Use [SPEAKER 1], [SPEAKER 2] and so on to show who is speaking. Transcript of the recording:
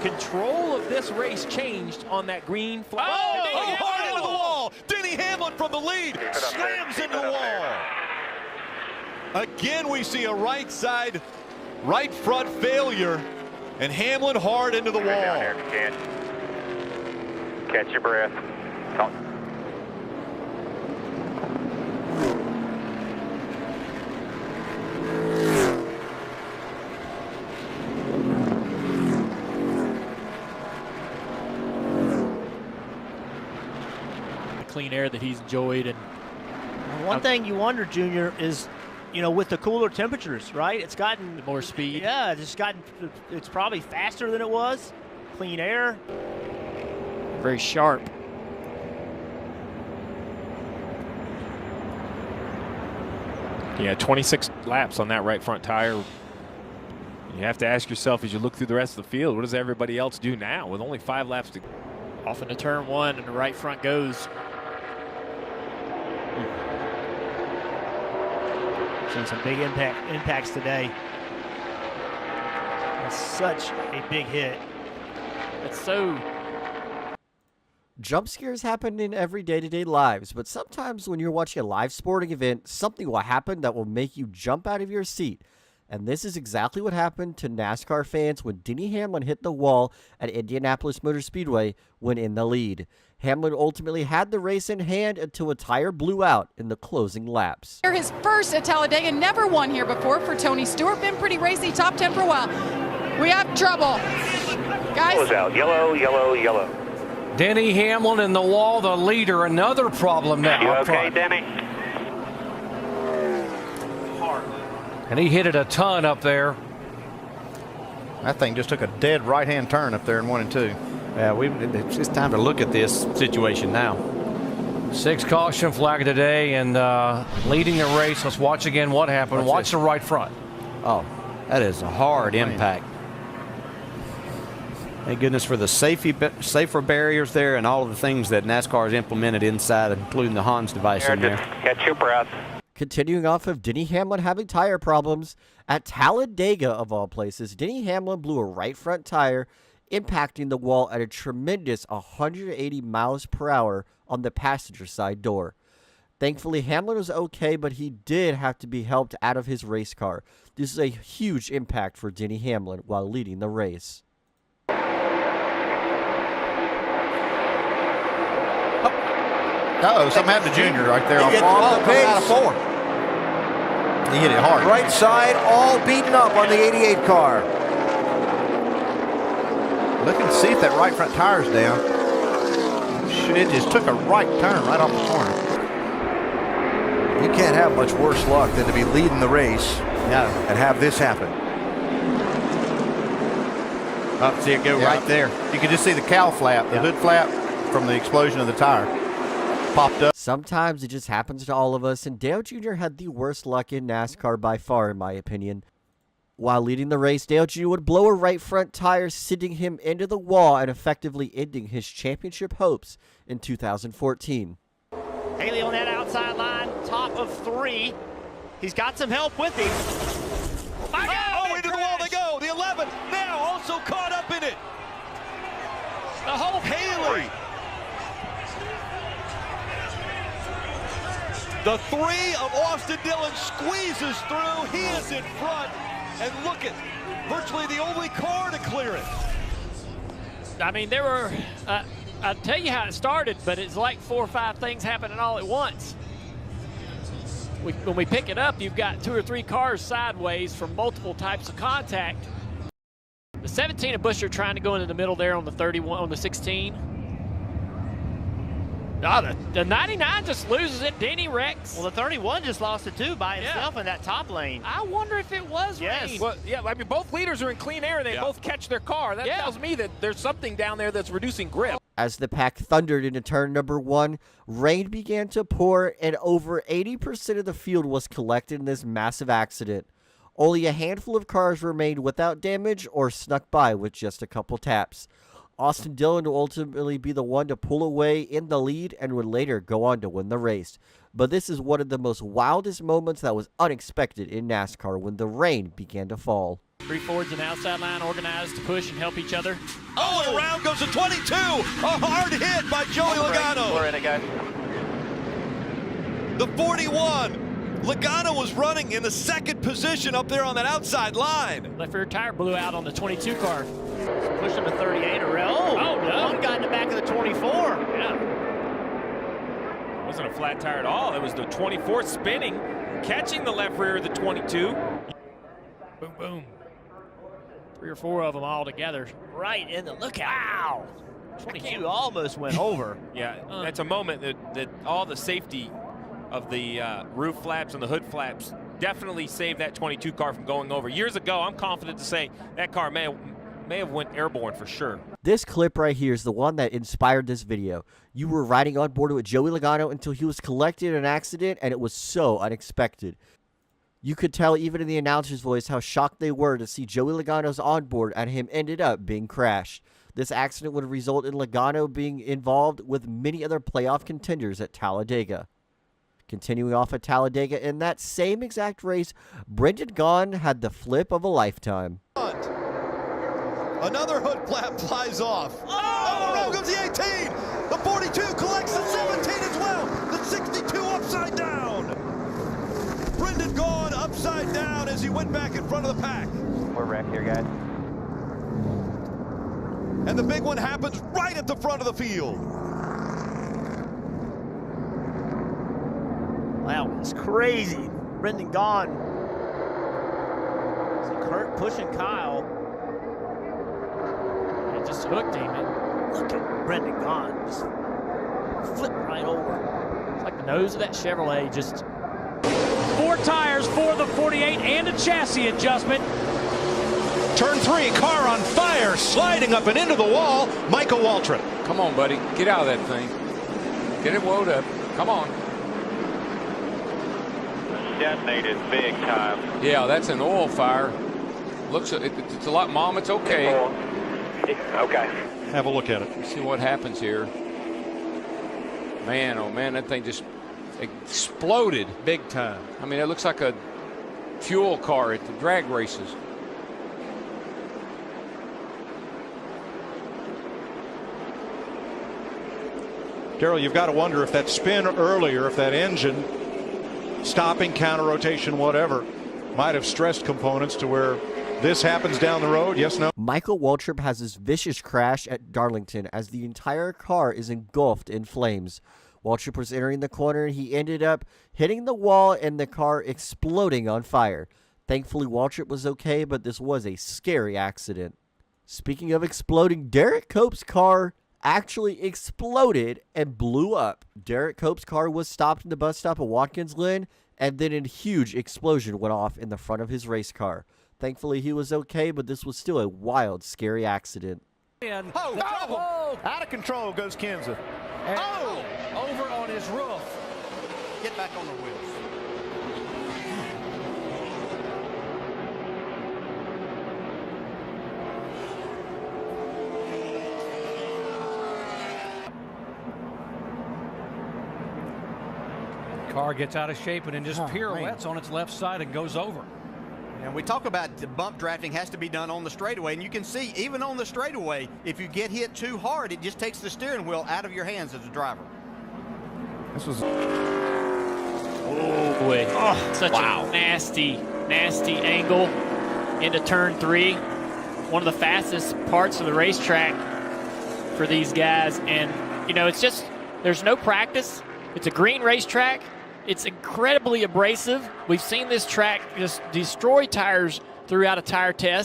[SPEAKER 1] control of this race changed on that green flag.
[SPEAKER 2] Oh, hard into the wall. Denny Hamlin from the lead slams into the wall. Again, we see a right side, right front failure, and Hamlin hard into the wall.
[SPEAKER 3] Down here, catch your breath.
[SPEAKER 1] Clean air that he's enjoyed. And
[SPEAKER 4] one thing you wonder, Junior, is, you know, with the cooler temperatures, right? It's gotten
[SPEAKER 1] more speed.
[SPEAKER 4] Yeah, it's probably faster than it was. Clean air.
[SPEAKER 1] Very sharp. Yeah, 26 laps on that right front tire. You have to ask yourself as you look through the rest of the field, what does everybody else do now with only 5 laps to go? Off into turn 1 and the right front goes.
[SPEAKER 4] Seen some big impacts today. That's such a big hit.
[SPEAKER 1] It's so...
[SPEAKER 5] Jump scares happen in every day-to-day lives, but sometimes when you're watching a live sporting event, something will happen that will make you jump out of your seat. And this is exactly what happened to NASCAR fans when Denny Hamlin hit the wall at Indianapolis Motor Speedway when in the lead. Hamlin ultimately had the race in hand until a tire blew out in the closing laps.
[SPEAKER 6] His first at Talladega, never won here before for Tony Stewart. Been pretty racy, top 10 for a while. We have trouble. Guys.
[SPEAKER 3] Close out, yellow, yellow, yellow.
[SPEAKER 7] Denny Hamlin in the wall, the leader. Another problem now.
[SPEAKER 3] You okay, Denny?
[SPEAKER 7] And he hit it a ton up there.
[SPEAKER 8] That thing just took a dead right-hand turn up there in 1 and 2.
[SPEAKER 9] Yeah, it's just time to look at this situation now.
[SPEAKER 7] 6 caution flag today and leading the race. Let's watch again what happened. Watch the right front.
[SPEAKER 9] Oh, that is a hard impact. Thank goodness for the safer barriers there and all of the things that NASCAR has implemented inside, including the Hans device in there.
[SPEAKER 3] Catch your breath.
[SPEAKER 5] Continuing off of Denny Hamlin having tire problems, at Talladega of all places, Denny Hamlin blew a right front tire, impacting the wall at a tremendous 180 miles per hour on the passenger side door. Thankfully, Hamlin was okay, but he did have to be helped out of his race car. This is a huge impact for Denny Hamlin while leading the race.
[SPEAKER 8] Uh-oh, something happened to Junior right there. Out of 4. He hit it hard.
[SPEAKER 10] Right side, all beaten up on the 88 car.
[SPEAKER 8] Look and see if that right front tire's down. Shoot, it just took a right turn right off the corner.
[SPEAKER 10] You can't have much worse luck than to be leading the race and have this happen.
[SPEAKER 8] Oh, see it go right there. You can just see the cowl flap, the hood flap from the explosion of the tire. Popped up.
[SPEAKER 5] Sometimes it just happens to all of us, and Dale Jr. had the worst luck in NASCAR by far, in my opinion. While leading the race, Dale Jr. would blow a right front tire, sending him into the wall and effectively ending his championship hopes in 2014.
[SPEAKER 4] Haley on that outside line, top of 3. He's got some help with him.
[SPEAKER 2] Into the wall they go. The 11 now also caught up in it. The whole Haley. The 3 of Austin Dillon squeezes through. He is in front. And look at virtually the only car to clear it.
[SPEAKER 1] I mean, there were, I'll tell you how it started, but it's like 4 or 5 things happening all at once. When we pick it up, you've got 2 or 3 cars sideways from multiple types of contact. The 17 of Buescher trying to go into the middle there on the 31, on the 16. The 99 just loses it. Denny wrecks.
[SPEAKER 4] Well, the 31 just lost it too by itself in that top lane.
[SPEAKER 1] I wonder if it was rain.
[SPEAKER 11] Well, yeah, I mean, both leaders are in clean air. They both catch their car. That tells me that there's something down there that's reducing grip.
[SPEAKER 5] As the pack thundered into turn number 1, rain began to pour, and over 80% of the field was collected in this massive accident. Only a handful of cars remained without damage or snuck by with just a couple taps. Austin Dillon will ultimately be the one to pull away in the lead and would later go on to win the race. But this is one of the most wildest moments that was unexpected in NASCAR when the rain began to fall.
[SPEAKER 1] Three forwards and outside line organized to push and help each other.
[SPEAKER 2] Oh, and around goes the 22. A hard hit by Joey Logano.
[SPEAKER 3] We're in it, guys.
[SPEAKER 2] The 41. Logano was running in the second position up there on that outside line.
[SPEAKER 1] Left rear tire blew out on the 22 car.
[SPEAKER 4] Pushing the 38 around.
[SPEAKER 1] Oh, no.
[SPEAKER 4] One got in the back of the 24.
[SPEAKER 1] Yeah.
[SPEAKER 11] It wasn't a flat tire at all. It was the 24 spinning, catching the left rear of the 22.
[SPEAKER 1] Boom, boom. 3 or 4 of them all together.
[SPEAKER 4] Right in the lookout. Wow. 22 almost went over.
[SPEAKER 11] Yeah, that's a moment that all the safety of the roof flaps and the hood flaps definitely saved that 22 car from going over. Years ago, I'm confident to say that car may have went airborne for sure.
[SPEAKER 5] This clip right here is the one that inspired this video. You were riding on board with Joey Logano until he was collected in an accident, and it was so unexpected. You could tell even in the announcer's voice how shocked they were to see Joey Logano's onboard and him ended up being crashed. This accident would result in Logano being involved with many other playoff contenders at Talladega. Continuing off at Talladega in that same exact race, Brendan Gaughan had the flip of a lifetime.
[SPEAKER 2] Another hood flap flies off. Oh, around goes the 18. The 42 collects the 17 as well. The 62 upside down. Brendan Gaughan upside down as he went back in front of the pack.
[SPEAKER 3] We're wrecked here, guys.
[SPEAKER 2] And the big one happens right at the front of the field.
[SPEAKER 4] That was crazy. Brendan Gaughan. See Kurt pushing Kyle.
[SPEAKER 1] It just hooked him.
[SPEAKER 4] Look at Brendan Gaughan. Just flipped right over.
[SPEAKER 1] It's like the nose of that Chevrolet just...
[SPEAKER 12] 4 tires for the 48 and a chassis adjustment.
[SPEAKER 2] Turn 3, car on fire, sliding up and into the wall. Michael Waltrip.
[SPEAKER 13] Come on, buddy. Get out of that thing. Get it wound up. Come on.
[SPEAKER 3] Detonated big time.
[SPEAKER 13] Yeah, that's an oil fire. Looks, it's a lot, Mom. It's okay.
[SPEAKER 3] Okay.
[SPEAKER 2] Have a look at it.
[SPEAKER 13] See what happens here. Man, oh man, that thing just exploded.
[SPEAKER 2] Big time.
[SPEAKER 13] I mean, it looks like a fuel car at the drag races.
[SPEAKER 2] Darrell, you've got to wonder if that spin earlier, if that engine stopping, counter rotation, whatever, might have stressed components to where this happens down the road. Yes, no?
[SPEAKER 5] Michael Waltrip has this vicious crash at Darlington as the entire car is engulfed in flames. Waltrip was entering the corner and he ended up hitting the wall and the car exploding on fire. Thankfully, Waltrip was okay, but this was a scary accident. Speaking of exploding, Derek Cope's car actually exploded and blew up. Derek Cope's car was stopped in the bus stop at Watkins Glen, and then a huge explosion went off in the front of his race car. Thankfully, he was okay, but this was still a wild, scary accident.
[SPEAKER 10] Out of control goes Kenseth.
[SPEAKER 12] Over on his roof.
[SPEAKER 10] Get back on the wheels.
[SPEAKER 7] Car gets out of shape and then just pirouettes on its left side and goes over.
[SPEAKER 8] And we talk about the bump drafting has to be done on the straightaway, and you can see even on the straightaway, if you get hit too hard, it just takes the steering wheel out of your hands as a driver.
[SPEAKER 2] This was...
[SPEAKER 1] Oh, boy. Such a nasty angle into turn 3. One of the fastest parts of the racetrack for these guys. And, you know, it's just, there's no practice. It's a green racetrack. It's incredibly abrasive. We've seen this track just destroy tires throughout a tire test.